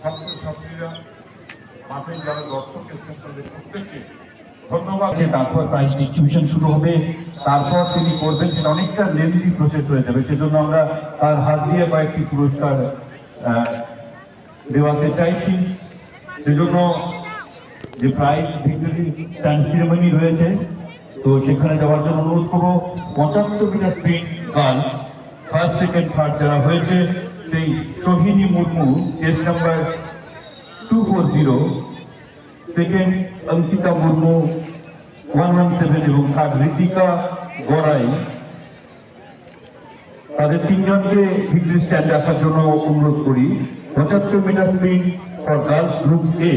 ছাত্রছাত্রীরা, মাঠে যারা দর্শক এসেছেন তাদের প্রত্যেককে ধন্যবাদ। তারপর প্রাইজ ডিস্ট্রিবিউশন শুরু হবে, তারপর তিনি করবেন, সেটা অনেকটা লেন্দি প্রসেস হয়ে যাবে। সেজন্য আমরা তার হাত দিয়ে কয়েকটি পুরস্কার দেওয়াতে চাইছি। সেজন্য যে প্রাইজ ভিক্টরি স্ট্যান্ড সেরেমনি রয়েছে, তো সেখানে যাওয়ার জন্য অনুরোধ করবো। 75 metre sprint girls first second third যারা হয়েছে, সেই Sohini Murmu chest number 240, second Ankita Murmu 117 এবং থার্ড ঋতিকা গড়াই, তাদের তিনজনকে ভিক্টরি স্ট্যান্ডে আসার জন্য অনুরোধ করি। 75 metre sprint for girls group A,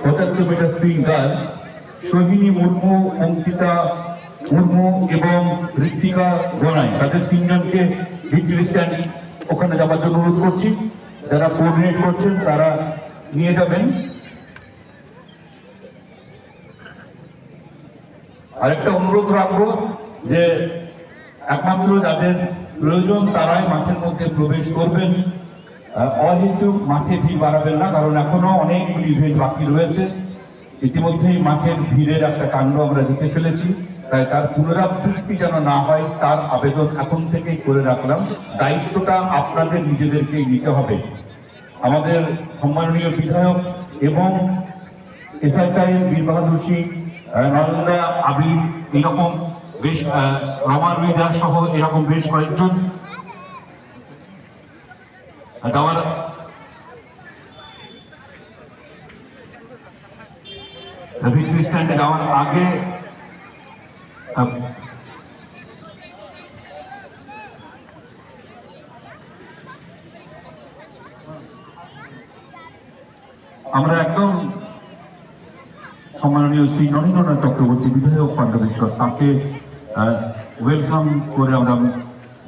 75 metre sprint girls Sohini Murmu, Ankita Murmu এবং ঋতিকা গড়াই, তাদের তিনজনকে ভিক্টরি স্ট্যান্ড ওখানে যাওয়ার জন্য অনুরোধ করছি। যারা কোঅর্ডিনেট করছেন তারা নিয়ে যাবেন। আরেকটা অনুরোধ রাখবো যে একমাত্র যাদের প্রয়োজন তারাই মাঠের মধ্যে প্রবেশ করবেন, অহেতুক মাঠে ভিড় বাড়াবেন না, কারণ এখনো অনেকগুলি ইভেন্ট বাকি রয়েছে। ইতিমধ্যেই মাঠের ভিড়ের একটা কাণ্ড আমরা দেখে ফেলেছি, তাই তার পুনরাবৃত্তি যেন না হয় তার আবেদন এখন থেকেই করে রাখলাম। দায়িত্বটা আপনাদের নিজেদেরকেই নিতে হবে। আমাদের সম্মাননীয় বিধায়ক এবং এসআইআই বীর বাহাদুর সিং, নরেন্দ্র আবির, এরকম বেশ রমার মির্জা সহ এরকম বেশ কয়েকজন যাওয়ার ভিক্টরি স্ট্যান্ডে যাওয়ার আগে আমরা একদম সম্মাননীয় শ্রী নরেন্দ্রনাথ চক্রবর্তী বিধায়ক পাণ্ডবেশ্বর, তাকে ওয়েলকাম করে আমরা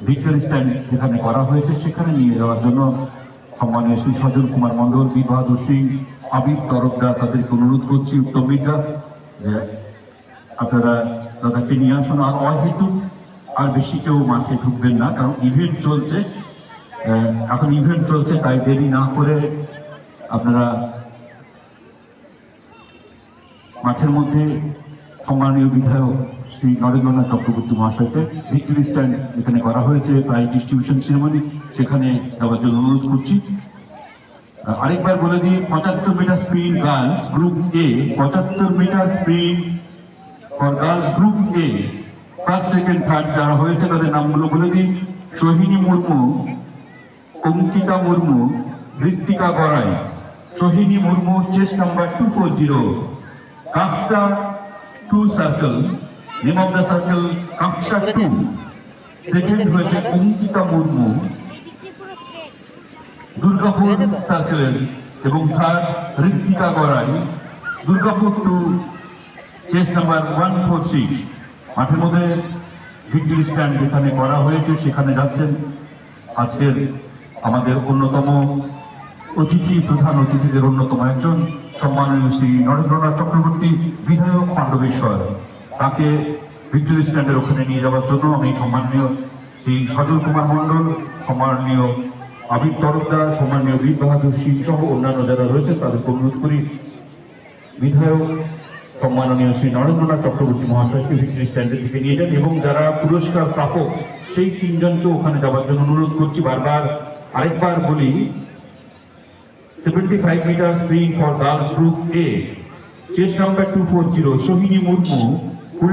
ভিক্টরি স্ট্যান্ড যেখানে করা হয়েছে সেখানে নিয়ে যাওয়ার জন্য সম্মানীয় শ্রী সজল কুমার মণ্ডল, বীর বাহাদুর সিং, আবির তরফদার, তাদেরকে অনুরোধ করছি, উত্তম মিত্রা, যে আপনারা তাদেরকে নিয়ে আসুন। আর অহেতুক আর বেশি কেউ মাঠে ঢুকবেন না, কারণ ইভেন্ট চলছে, এখন ইভেন্ট চলছে, তাই দেরি না করে আপনারা মাঠের মধ্যে সম্মানীয় বিধায়ক শ্রী নরেন্দ্রনাথ চক্রবর্তী মহাশয়কে ভিক্টরি স্ট্যান্ড যেখানে করা হয়েছে প্রাইজ ডিস্ট্রিবিউশন সেরেমনি, সেখানে যাওয়ার জন্য অনুরোধ করছি। আরেকবার বলে দিই, 75 metre sprint girls group A, 75 metre sprint for girls group A first second third যারা হয়েছে তাদের নামগুলো বলে দিই। Sohini Murmu, Ankita Murmu, Ritika Garai. Sohini Murmu chest number 240, Kaksa 2 circle, name of the circle Kaksa 2। Second হয়েছে অঙ্কিতা মুর্মু, দুর্গাপুর সার্কেলের, এবং third Ritika Garai, Durgapur 2, chest number 146। মাঠের মধ্যে ভিক্টরি স্ট্যান্ড যেখানে করা হয়েছে সেখানে যাচ্ছেন আজকের আমাদের অন্যতম অতিথি, প্রধান অতিথিদের অন্যতম একজন সম্মানীয় শ্রী নরেন্দ্রনাথ চক্রবর্তী বিধায়ক পাণ্ডবেশ্বর, তাকে ভিক্টরি স্ট্যান্ডের ওখানে নিয়ে যাওয়ার জন্য আমি সম্মানীয় শ্রী সজল কুমার মণ্ডল, সম্মানীয় আবির তরফদার, সম্মানীয় বীর বাহাদুর সিং সহ অন্যান্য যারা রয়েছেন তাদেরকে অনুরোধ করি বিধায়ক সম্মাননীয় শ্রী নরেন্দ্রনাথ চক্রবর্তী মহাশয়কে ভিক্টরি স্ট্যান্ডের দিকে নিয়ে যান, এবং যারা পুরস্কার প্রাপক সেই তিনজনকে ওখানে যাওয়ার জন্য অনুরোধ করছি। বারবার আরেকবার বলি, 75 metre sprint for girls group A, chest number 240 Sohini Murmu,